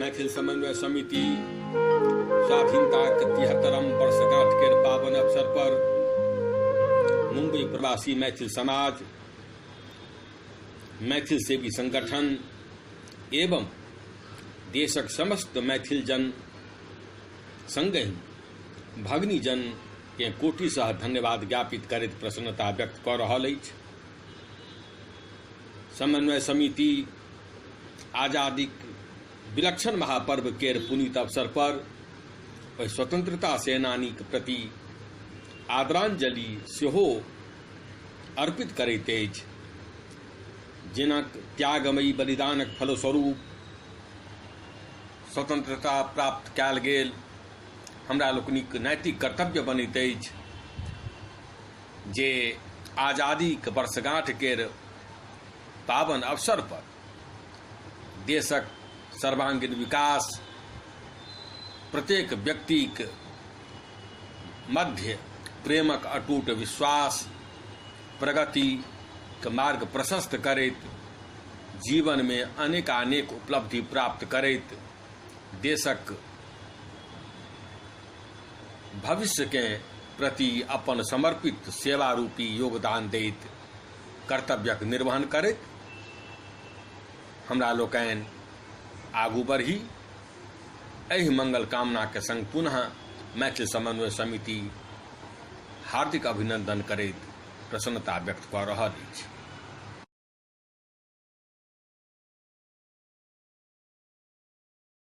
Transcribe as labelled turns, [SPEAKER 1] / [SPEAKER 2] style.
[SPEAKER 1] मैथिल समन्वय समिति स्वाधीनता के 73 वर्षगांठ के पावन अवसर पर मुंबई प्रवासी मैथिल समाज, मैथिल सेवी संगठन एवं देशक समस्त मैथिल जन संगहि भगिनी जन के कोटि सह धन्यवाद ज्ञापित करैत प्रसन्नता व्यक्त कऽ रहल अछि। समन्वय समिति आजादीक विलक्षण महापर्व केर पुनीत अवसर पर ओहि स्वतंत्रता सेनानीक प्रति आदरांजलि सेहो अर्पित करैत अछि, जिनक त्यागमयी बलिदानक फलस्वरूप स्वतंत्रता प्राप्त कयल गेल। हमरा लोकनिक नैतिक कर्तव्य बनैत अछि जे आजादीक वर्षगांठ केर पावन अवसर पर देशक सर्वांगीण विकास, प्रत्येक व्यक्तिक मध्य प्रेमक अटूट विश्वास, प्रगति के मार्ग प्रशस्त करैत जीवन में अनेकानेक उपलब्धि प्राप्त करैत देशक भविष्य के प्रति अपन समर्पित सेवा रूपी योगदान दैत कर्तव्यक निर्वहन करैत हमरा लोकनि आगू बढ़ी। एहि मंगल कामना के संग पुनः मैथिल समन्वय समिति हार्दिक अभिनंदन करैत प्रसन्नता व्यक्त कऽ रहल अछि।